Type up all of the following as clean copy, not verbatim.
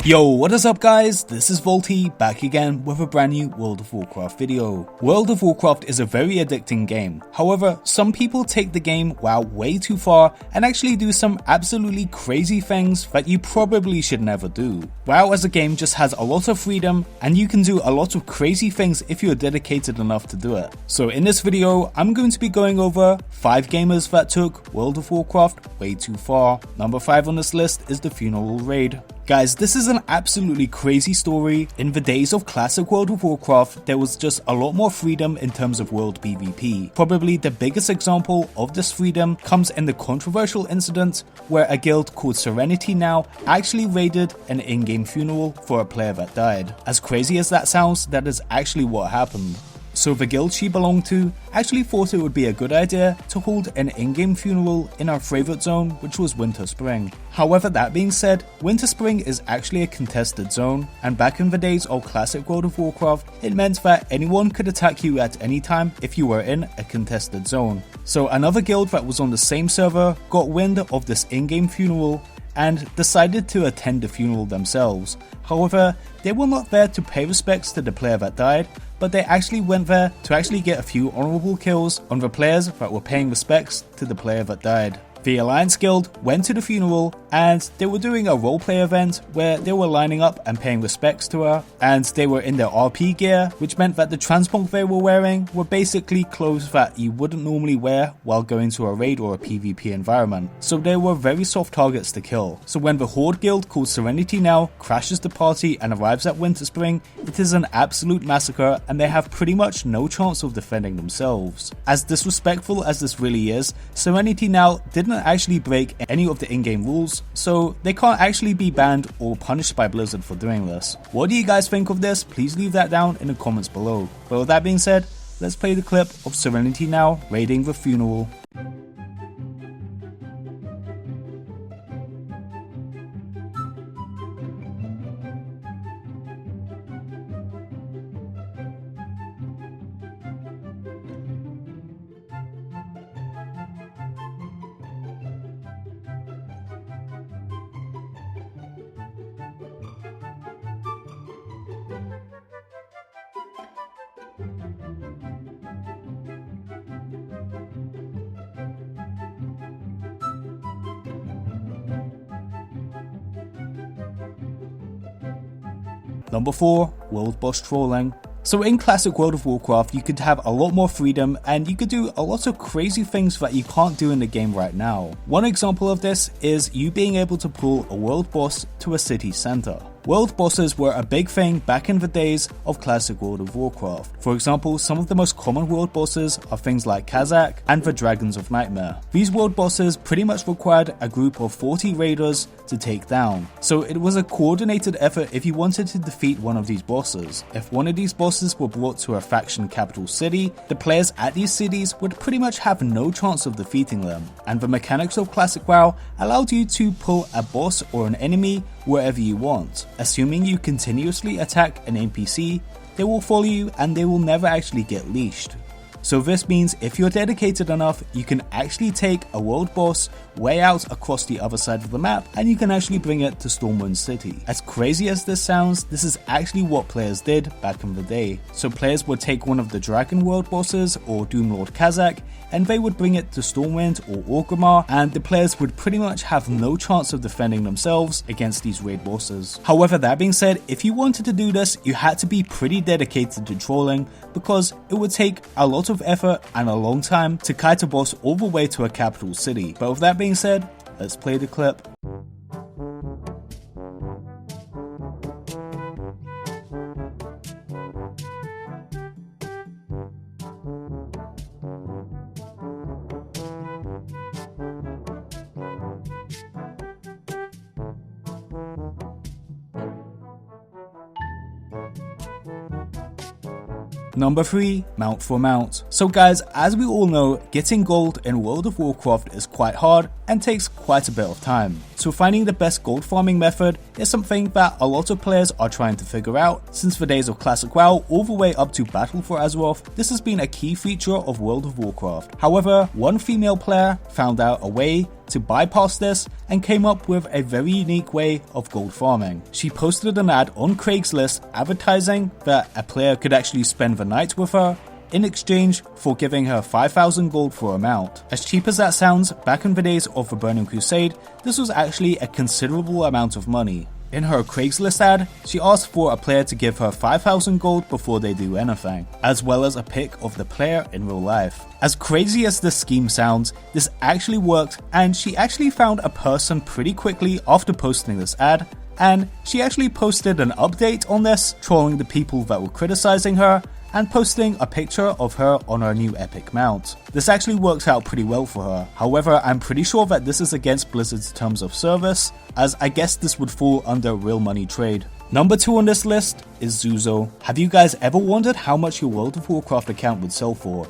Yo, what is up guys? This is Vaulty back again with a brand new World of Warcraft video. World of Warcraft is a very addicting game. However, some people take the game WoW way too far and actually do some absolutely crazy things that you probably should never do. WoW as a game just has a lot of freedom and you can do a lot of crazy things if you're dedicated enough to do it. So in this video, I'm going to be going over 5 gamers that took World of Warcraft way too far. Number 5 on this list is the Funeral Raid. Guys, this is an absolutely crazy story. In the days of classic World of Warcraft, there was just a lot more freedom in terms of world PvP. Probably the biggest example of this freedom comes in the controversial incident where a guild called Serenity Now actually raided an in-game funeral for a player that died. As crazy as that sounds, that is actually what happened. So the guild she belonged to actually thought it would be a good idea to hold an in-game funeral in our favourite zone, which was Winter Spring. However, that being said, Winter Spring is actually a contested zone, and back in the days of classic World of Warcraft, it meant that anyone could attack you at any time if you were in a contested zone. So another guild that was on the same server got wind of this in-game funeral and decided to attend the funeral themselves. However, they were not there to pay respects to the player that died, but they actually went there to actually get a few honourable kills on the players that were paying respects to the player that died. The Alliance Guild went to the funeral and they were doing a roleplay event where they were lining up and paying respects to her, and they were in their RP gear, which meant that the transmog they were wearing were basically clothes that you wouldn't normally wear while going to a raid or a PvP environment. So they were very soft targets to kill. So when the Horde Guild called Serenity Now crashes the party and arrives at Winter Spring, it is an absolute massacre and they have pretty much no chance of defending themselves. As disrespectful as this really is, Serenity Now didn't actually break any of the in-game rules, so they can't actually be banned or punished by Blizzard for doing this. What do you guys think of this? Please leave that down in the comments below. But with that being said, let's play the clip of Serenity Now raiding the funeral. Number 4. World Boss Trolling. So in classic World of Warcraft, you could have a lot more freedom and you could do a lot of crazy things that you can't do in the game right now. One example of this is you being able to pull a world boss to a city center. World bosses were a big thing back in the days of classic World of Warcraft. For example, some of the most common world bosses are things like Kazakh and the Dragons of Nightmare. These world bosses pretty much required a group of 40 raiders to take down. So it was a coordinated effort if you wanted to defeat one of these bosses. If one of these bosses were brought to a faction capital city, the players at these cities would pretty much have no chance of defeating them. And the mechanics of classic WoW allowed you to pull a boss or an enemy wherever you want. Assuming you continuously attack an NPC, they will follow you and they will never actually get leashed. So this means if you're dedicated enough, you can actually take a world boss way out across the other side of the map and you can actually bring it to Stormwind City. As crazy as this sounds, this is actually what players did back in the day. So players would take one of the Dragon World bosses or Doomlord Kazakh and they would bring it to Stormwind or Orgrimmar, and the players would pretty much have no chance of defending themselves against these raid bosses. However, that being said, if you wanted to do this, you had to be pretty dedicated to trolling because it would take a lot of effort and a long time to kite a boss all the way to a capital city. But with that being said, let's play the clip. Number 3. Mount for mount. So guys, as we all know, getting gold in World of Warcraft is quite hard and takes quite a bit of time. So finding the best gold farming method is something that a lot of players are trying to figure out. Since the days of Classic WoW all the way up to Battle for Azeroth, this has been a key feature of World of Warcraft. However, one female player found out a way to bypass this and came up with a very unique way of gold farming. She posted an ad on Craigslist advertising that a player could actually spend the night with her in exchange for giving her 5,000 gold for a mount. As cheap as that sounds, back in the days of the Burning Crusade, this was actually a considerable amount of money. In her Craigslist ad, she asked for a player to give her 5,000 gold before they do anything, as well as a pic of the player in real life. As crazy as this scheme sounds, this actually worked, and she actually found a person pretty quickly after posting this ad, and she actually posted an update on this, trolling the people that were criticizing her, and posting a picture of her on her new epic mount. This actually worked out pretty well for her. However, I'm pretty sure that this is against Blizzard's terms of service, as I guess this would fall under real money trade. Number 2 on this list is Zuzu. Have you guys ever wondered how much your World of Warcraft account would sell for?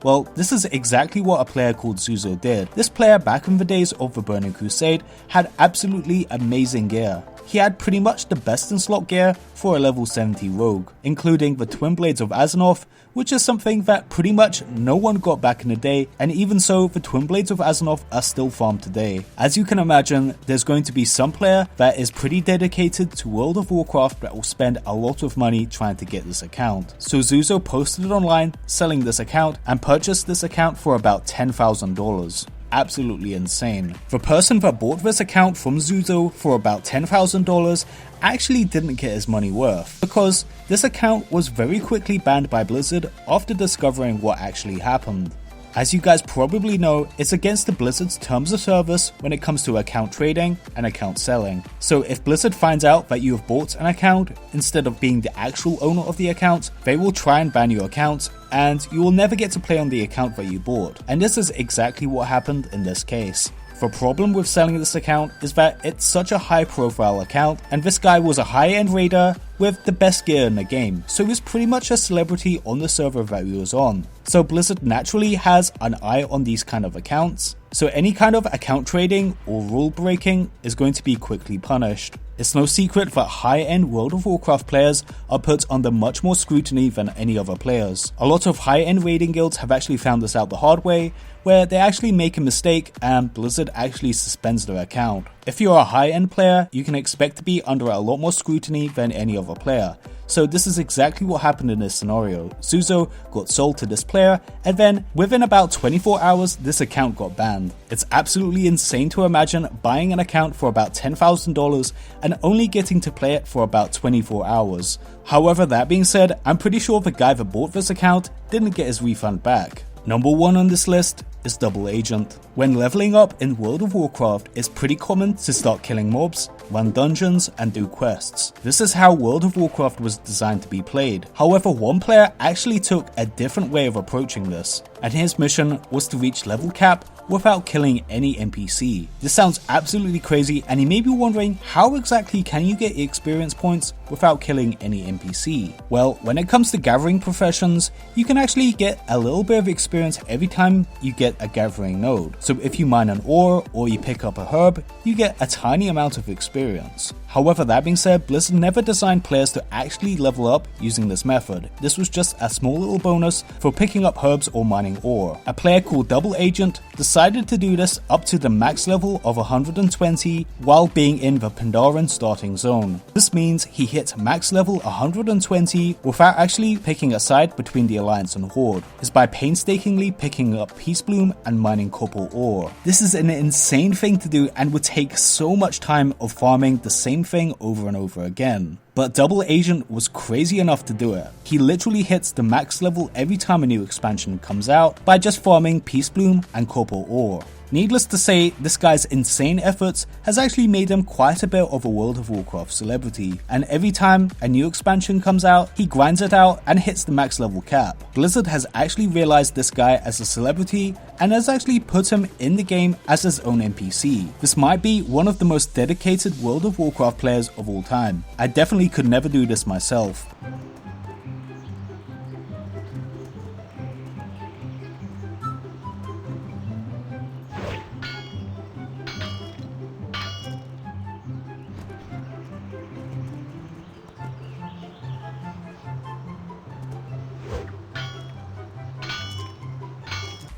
Well, this is exactly what a player called Zuzu did. This player back in the days of the Burning Crusade had absolutely amazing gear. He had pretty much the best in slot gear for a level 70 rogue, including the Twin Blades of Azeroth, which is something that pretty much no one got back in the day, and even so, the Twin Blades of Azeroth are still farmed today. As you can imagine, there's going to be some player that is pretty dedicated to World of Warcraft that will spend a lot of money trying to get this account. So Zuzu posted it online, selling this account, and purchased this account for about $10,000. Absolutely insane. The person that bought this account from Zuzu for about $10,000 actually didn't get his money worth, because this account was very quickly banned by Blizzard after discovering what actually happened. As you guys probably know, it's against the Blizzard's terms of service when it comes to account trading and account selling. So if Blizzard finds out that you have bought an account instead of being the actual owner of the account, they will try and ban your account, and you will never get to play on the account that you bought. And this is exactly what happened in this case. The problem with selling this account is that it's such a high profile account, and this guy was a high-end raider with the best gear in the game, so he's pretty much a celebrity on the server that he was on. So Blizzard naturally has an eye on these kind of accounts, so any kind of account trading or rule breaking is going to be quickly punished. It's no secret that high-end World of Warcraft players are put under much more scrutiny than any other players. A lot of high-end raiding guilds have actually found this out the hard way, where they actually make a mistake and Blizzard actually suspends their account. If you're a high-end player, you can expect to be under a lot more scrutiny than any other player. So this is exactly what happened in this scenario. Zuzu got sold to this player, and then within about 24 hours, this account got banned. It's absolutely insane to imagine buying an account for about $10,000 and only getting to play it for about 24 hours. However, that being said, I'm pretty sure the guy that bought this account didn't get his refund back. Number 1 on this list is Double Agent. When leveling up in World of Warcraft, it's pretty common to start killing mobs, run dungeons, and do quests. This is how World of Warcraft was designed to be played. However, one player actually took a different way of approaching this, and his mission was to reach level cap without killing any NPC. This sounds absolutely crazy, and you may be wondering, how exactly can you get experience points without killing any NPC? Well, when it comes to gathering professions, you can actually get a little bit of experience every time you get a gathering node. So if you mine an ore or you pick up a herb, you get a tiny amount of experience. However, that being said, Blizzard never designed players to actually level up using this method. This was just a small little bonus for picking up herbs or mining ore. A player called Double Agent decided to do this up to the max level of 120 while being in the Pandaren starting zone. This means he hit max level 120 without actually picking a side between the Alliance and Horde. It's by painstakingly picking up Peace Bloom and mining copper ore. This is an insane thing to do and would take so much time of farming the same thing over and over again. But Double Agent was crazy enough to do it. He literally hits the max level every time a new expansion comes out by just farming Peace Bloom and copper ore. Needless to say, this guy's insane efforts has actually made him quite a bit of a World of Warcraft celebrity, and every time a new expansion comes out, he grinds it out and hits the max level cap. Blizzard has actually realized this guy as a celebrity and has actually put him in the game as his own NPC. This might be one of the most dedicated World of Warcraft players of all time. I definitely could never do this myself.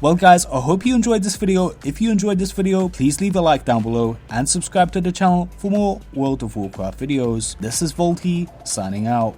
Well guys, I hope you enjoyed this video. If you enjoyed this video, please leave a like down below and subscribe to the channel for more World of Warcraft videos. This is vaulty signing out.